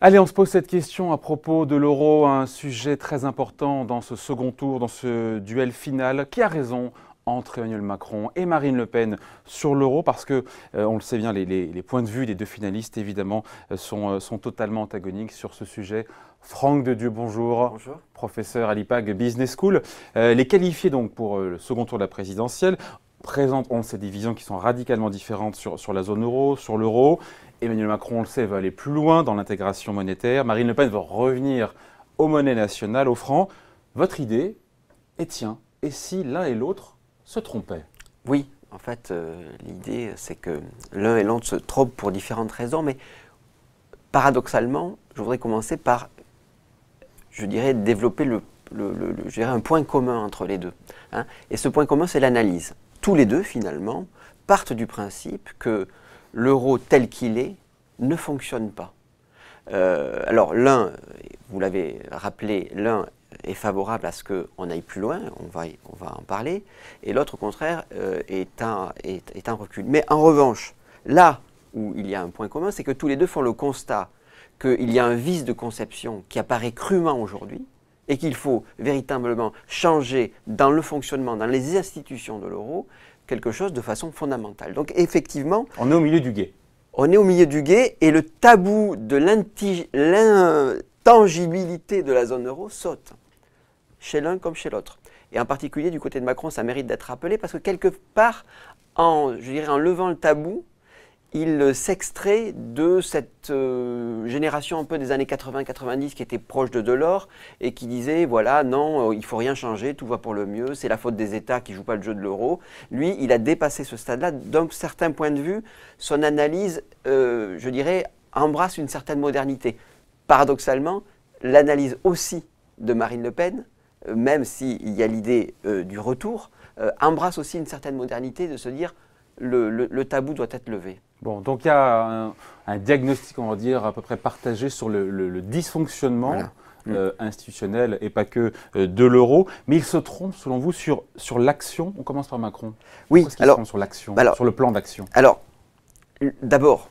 Allez, on se pose cette question à propos de l'euro, un sujet très important dans ce second tour, dans ce duel final. Qui a raison entre Emmanuel Macron et Marine Le Pen sur l'euro? Parce que, on le sait bien, les points de vue des deux finalistes, évidemment, sont totalement antagoniques sur ce sujet. Franck Dedieu, bonjour. Bonjour. Professeur à l'IPAG Business School. Les qualifiés donc pour le second tour de la présidentielle présentent, on le sait, des visions qui sont radicalement différentes sur la zone euro, sur l'euro. Emmanuel Macron, on le sait, veut aller plus loin dans l'intégration monétaire. Marine Le Pen veut revenir aux monnaies nationales, au franc. Votre idée est tiens, et si l'un et l'autre se trompaient? Oui, en fait, l'idée, c'est que l'un et l'autre se trompent pour différentes raisons, mais paradoxalement, je voudrais commencer par, je dirais, développer je dirais un point commun entre les deux. Hein. Et ce point commun, c'est l'analyse. Tous les deux, finalement, partent du principe que l'euro tel qu'il est ne fonctionne pas. Alors l'un, vous l'avez rappelé, l'un est favorable à ce qu'on aille plus loin, on va en parler, et l'autre au contraire est un recul. Mais en revanche, là où il y a un point commun, c'est que tous les deux font le constat qu'il y a un vice de conception qui apparaît crûment aujourd'hui et qu'il faut véritablement changer dans le fonctionnement, dans les institutions de l'euro, quelque chose de façon fondamentale. Donc effectivement... On est au milieu du gué. On est au milieu du gué et le tabou de l'intangibilité de la zone euro saute, chez l'un comme chez l'autre. Et en particulier du côté de Macron, ça mérite d'être rappelé parce que quelque part, je dirais, en levant le tabou, il s'extrait de cette génération un peu des années 80-90 qui était proche de Delors et qui disait, voilà, non, il ne faut rien changer, tout va pour le mieux, c'est la faute des États qui ne jouent pas le jeu de l'euro. Lui, il a dépassé ce stade-là. D'un certain point de vue, son analyse, je dirais, embrasse une certaine modernité. Paradoxalement, l'analyse aussi de Marine Le Pen, même s'il y a l'idée du retour, embrasse aussi une certaine modernité de se dire le tabou doit être levé. Bon, donc il y a un diagnostic, on va dire, à peu près partagé sur le dysfonctionnement institutionnel et pas que de l'euro. Mais il se trompe, selon vous, sur l'action. On commence par Macron. Oui, alors, sur l'action, sur le plan d'action. Alors, d'abord,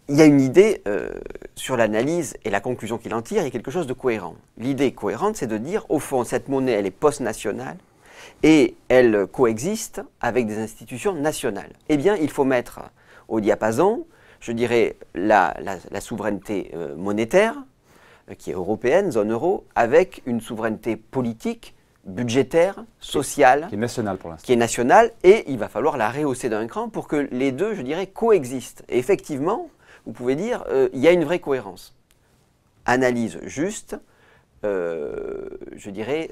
il y a une idée sur l'analyse et la conclusion qu'il en tire, il y a quelque chose de cohérent. L'idée cohérente, c'est de dire, au fond, cette monnaie, elle est post-nationale. Et elle coexiste avec des institutions nationales. Eh bien, il faut mettre au diapason, je dirais, la souveraineté monétaire, qui est européenne, zone euro, avec une souveraineté politique, budgétaire, sociale, qui est nationale pour l'instant. Qui est nationale, et il va falloir la rehausser d'un cran pour que les deux, je dirais, coexistent. Et effectivement, vous pouvez dire, il y a une vraie cohérence. Analyse juste, je dirais,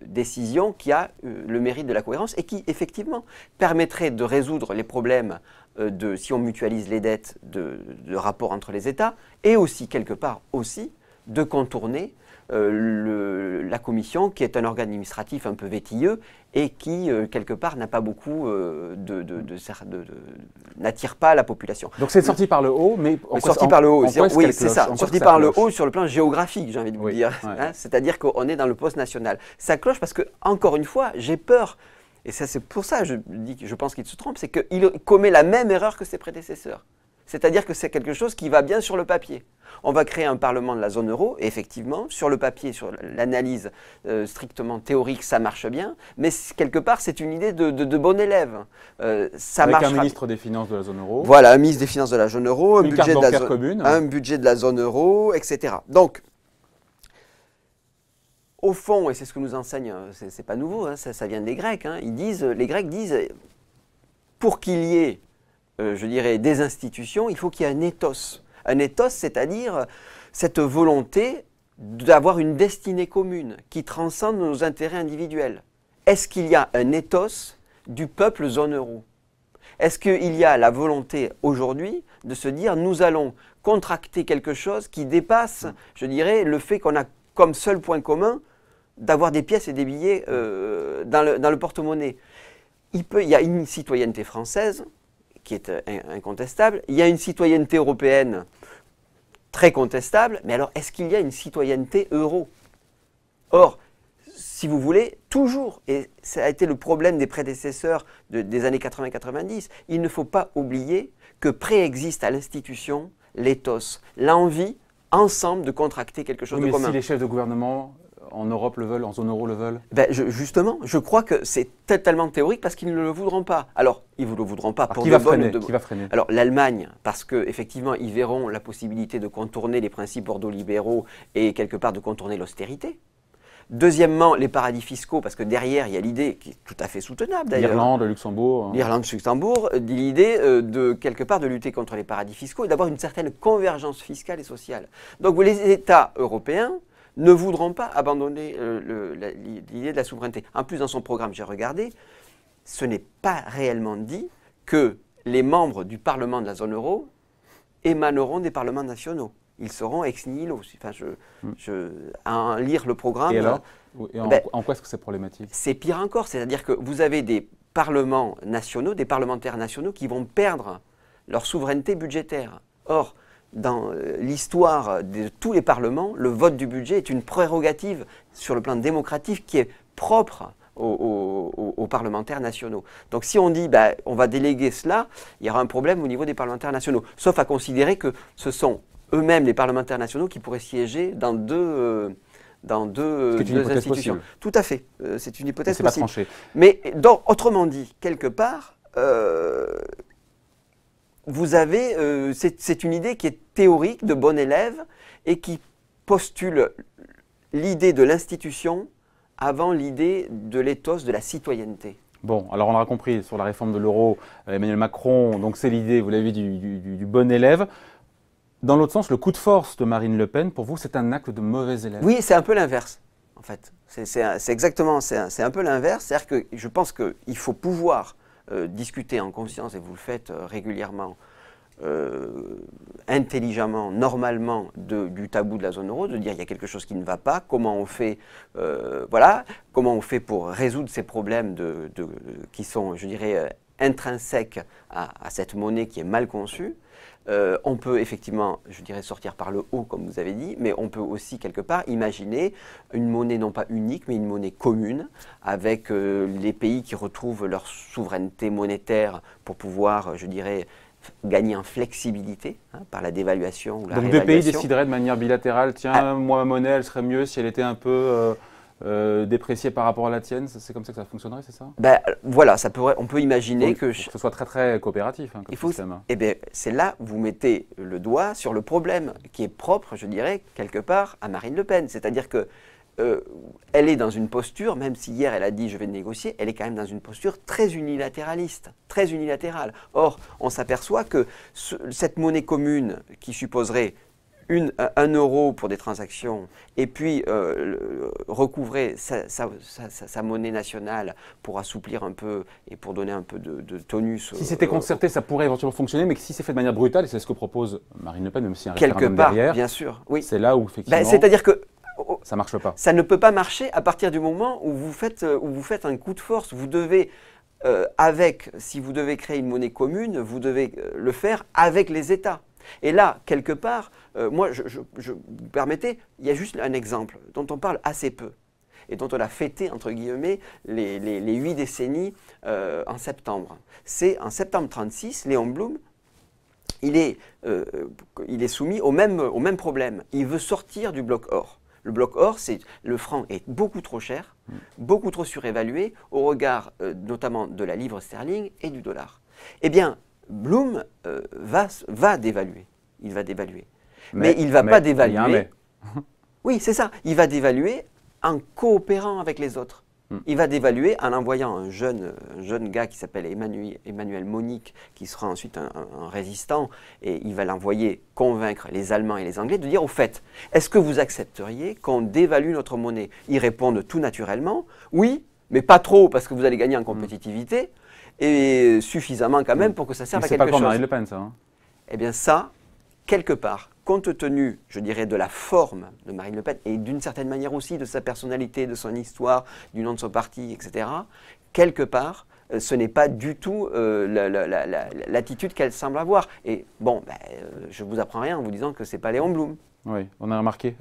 décision qui a le mérite de la cohérence et qui, effectivement, permettrait de résoudre les problèmes si on mutualise les dettes, de rapport entre les États, et aussi, quelque part, aussi, de contourner la Commission, qui est un organe administratif un peu vétilleux et qui, quelque part, n'a pas beaucoup n'attire pas la population. Donc c'est sorti par le haut, mais sorti par le haut, oui, c'est ça. Sorti par le haut sur le plan géographique, j'ai envie de vous dire. Ouais. Hein, c'est-à-dire qu'on est dans le post-national. Ça cloche parce que, encore une fois, j'ai peur, et ça, c'est pour ça que je dis que je pense qu'il se trompe, c'est qu'il commet la même erreur que ses prédécesseurs. C'est-à-dire que c'est quelque chose qui va bien sur le papier. On va créer un parlement de la zone euro, et effectivement, sur le papier, sur l'analyse strictement théorique, ça marche bien, mais quelque part, c'est une idée de bon élève. Avec un ministre des Finances de la zone euro. Voilà, un ministre des Finances de la zone euro, un budget de la zone euro, etc. Donc, au fond, et c'est ce que nous enseigne, c'est pas nouveau, hein, ça vient des Grecs, hein, les Grecs disent, pour qu'il y ait, je dirais, des institutions, il faut qu'il y ait un ethos. Un ethos, c'est-à-dire cette volonté d'avoir une destinée commune qui transcende nos intérêts individuels. Est-ce qu'il y a un ethos du peuple zone euro? Est-ce qu'il y a la volonté aujourd'hui de se dire nous allons contracter quelque chose qui dépasse, je dirais, le fait qu'on a comme seul point commun d'avoir des pièces et des billets dans le porte-monnaie? Il y a une citoyenneté française qui est incontestable, il y a une citoyenneté européenne très contestable, mais alors est-ce qu'il y a une citoyenneté euro? Or, si vous voulez, toujours, et ça a été le problème des prédécesseurs des années 80-90, il ne faut pas oublier que préexiste à l'institution l'éthos, l'envie ensemble de contracter quelque chose de commun. Mais si les chefs de gouvernement en Europe le veulent, en zone euro le veulent? Justement, je crois que c'est totalement théorique parce qu'ils ne le voudront pas. Alors, ils ne le voudront pas pour qui va freiner? Alors, l'Allemagne, parce qu'effectivement, ils verront la possibilité de contourner les principes ordolibéraux et quelque part de contourner l'austérité. Deuxièmement, les paradis fiscaux, parce que derrière, il y a l'idée qui est tout à fait soutenable d'ailleurs. L'Irlande, le Luxembourg. L'Irlande, le Luxembourg, l'idée de quelque part de lutter contre les paradis fiscaux et d'avoir une certaine convergence fiscale et sociale. Donc les États européens ne voudront pas abandonner l'idée de la souveraineté. En plus, dans son programme, j'ai regardé, ce n'est pas réellement dit que les membres du Parlement de la zone euro émaneront des parlements nationaux. Ils seront ex nihilo. Enfin, à lire le programme. Et alors en quoi est-ce que c'est problématique? C'est pire encore. C'est-à-dire que vous avez des parlements nationaux, des parlementaires nationaux qui vont perdre leur souveraineté budgétaire. Or, dans l'histoire de tous les parlements, le vote du budget est une prérogative sur le plan démocratique qui est propre aux parlementaires nationaux. Donc si on dit on va déléguer cela, il y aura un problème au niveau des parlementaires nationaux. Sauf à considérer que ce sont eux-mêmes les parlementaires nationaux qui pourraient siéger dans deux institutions. Possible. Tout à fait, c'est une hypothèse possible. Pas tranché. Mais autrement dit, quelque part, vous avez, c'est une idée qui est théorique, de bon élève, et qui postule l'idée de l'institution avant l'idée de l'éthos de la citoyenneté. Bon, alors on aura compris, sur la réforme de l'euro, Emmanuel Macron, donc c'est l'idée, vous l'avez dit, du bon élève. Dans l'autre sens, le coup de force de Marine Le Pen, pour vous, c'est un acte de mauvais élève? Oui, c'est un peu l'inverse, en fait. C'est exactement, c'est un peu l'inverse. C'est-à-dire que je pense qu'il faut pouvoir discuter en conscience, et vous le faites régulièrement, intelligemment, normalement, du tabou de la zone euro, de dire il y a quelque chose qui ne va pas, comment on fait, comment on fait pour résoudre ces problèmes qui sont, je dirais, intrinsèques à cette monnaie qui est mal conçue. On peut effectivement, je dirais, sortir par le haut, comme vous avez dit, mais on peut aussi, quelque part, imaginer une monnaie non pas unique, mais une monnaie commune, avec les pays qui retrouvent leur souveraineté monétaire pour pouvoir, je dirais, gagner en flexibilité par la dévaluation ou la réévaluation. Donc deux pays décideraient de manière bilatérale, tiens, moi, ma monnaie, elle serait mieux si elle était un peu dépréciée par rapport à la tienne, c'est comme ça que ça fonctionnerait, c'est ça? Voilà, on peut imaginer que ce soit très très coopératif comme système. Eh bien, c'est là où vous mettez le doigt sur le problème qui est propre, je dirais, quelque part à Marine Le Pen. C'est-à-dire que elle est dans une posture, même si hier elle a dit je vais négocier, elle est quand même dans une posture très unilatéraliste, très unilatérale. Or, on s'aperçoit que cette monnaie commune qui supposerait 1 euro pour des transactions et puis recouvrer sa monnaie nationale pour assouplir un peu et pour donner un peu de tonus. Si c'était concerté, ça pourrait éventuellement fonctionner, mais si c'est fait de manière brutale, et c'est ce que propose Marine Le Pen, même si un référendum derrière, bien sûr, oui. C'est là où effectivement c'est-à-dire que ça ne marche pas. Ça ne peut pas marcher à partir du moment où vous faites un coup de force. Vous devez, si vous devez créer une monnaie commune, vous devez le faire avec les États. Et là, quelque part, moi, vous permettez, il y a juste un exemple dont on parle assez peu et dont on a fêté, entre guillemets, les 8 décennies en septembre. C'est en septembre 1936, Léon Blum, il est soumis au même problème. Il veut sortir du bloc or. Le bloc or, le franc est beaucoup trop cher, beaucoup trop surévalué au regard notamment de la livre sterling et du dollar. Eh bien, Blum va dévaluer. Il va dévaluer. Mais il ne va pas dévaluer. Oui, c'est ça. Il va dévaluer en coopérant avec les autres. Il va dévaluer en envoyant un jeune gars qui s'appelle Emmanuel Monique, qui sera ensuite un résistant, et il va l'envoyer convaincre les Allemands et les Anglais de dire au fait, est-ce que vous accepteriez qu'on dévalue notre monnaie? Ils répondent tout naturellement, oui, mais pas trop parce que vous allez gagner en compétitivité, et suffisamment quand même pour que ça serve à quelque chose. C'est pas pour Marine Le Pen, ça. Eh bien ça, quelque part, compte tenu, je dirais, de la forme de Marine Le Pen et d'une certaine manière aussi de sa personnalité, de son histoire, du nom de son parti, etc., quelque part, ce n'est pas du tout l'attitude qu'elle semble avoir. Et bon, je ne vous apprends rien en vous disant que ce n'est pas Léon Blum. Oui, on a remarqué.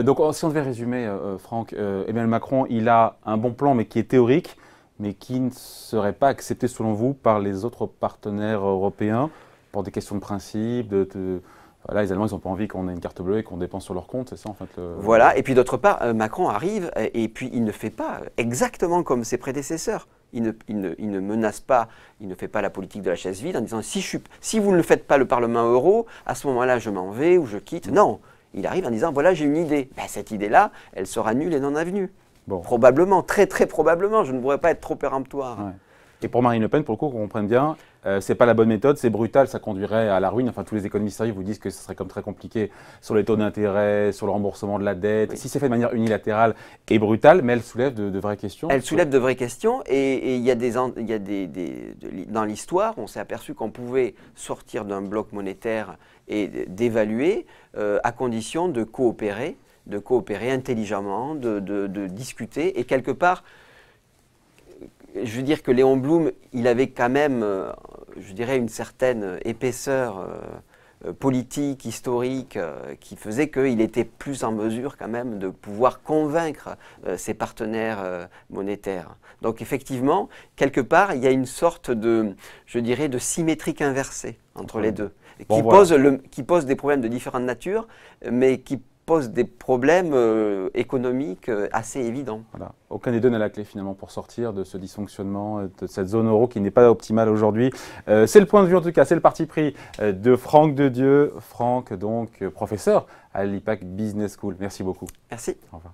Donc, si on devait résumer, Franck, Emmanuel Macron, il a un bon plan, mais qui est théorique, mais qui ne serait pas accepté, selon vous, par les autres partenaires européens pour des questions de principe. Voilà, les Allemands, ils n'ont pas envie qu'on ait une carte bleue et qu'on dépense sur leur compte, c'est ça, en fait Voilà, et puis d'autre part, Macron arrive, et puis il ne fait pas exactement comme ses prédécesseurs. Il ne menace pas, il ne fait pas la politique de la chaise vide en disant si vous ne le faites pas le Parlement euro, à ce moment-là, je m'en vais ou je quitte. Non. Il arrive en disant, voilà, j'ai une idée. Ben, cette idée-là, elle sera nulle et non avenue. Bon. Probablement, très très probablement. Je ne pourrais pas être trop péremptoire. Ouais. Et pour Marine Le Pen, pour le coup, qu'on comprenne bien, c'est pas la bonne méthode, c'est brutal, ça conduirait à la ruine. Enfin, tous les économistes sérieux vous disent que ce serait comme très compliqué sur les taux d'intérêt, sur le remboursement de la dette. Oui. Si c'est fait de manière unilatérale et brutale, mais elle soulève de vraies questions. Elle soulève de vraies questions et il y a dans l'histoire, on s'est aperçu qu'on pouvait sortir d'un bloc monétaire et d'évaluer à condition de coopérer intelligemment, de discuter. Et quelque part, je veux dire que Léon Blum, il avait quand même, je dirais, une certaine épaisseur politique, historique, qui faisait qu'il était plus en mesure quand même de pouvoir convaincre ses partenaires monétaires. Donc effectivement, quelque part, il y a une sorte de, je dirais, de symétrique inversée entre les deux, qui pose des problèmes de différentes natures, mais qui pose des problèmes économiques assez évidents. Voilà. Aucun des deux n'a la clé finalement pour sortir de ce dysfonctionnement, de cette zone euro qui n'est pas optimale aujourd'hui. C'est le point de vue en tout cas, c'est le parti pris de Franck Dedieu. Franck, donc professeur à l'IPAC Business School. Merci beaucoup. Merci. Au revoir.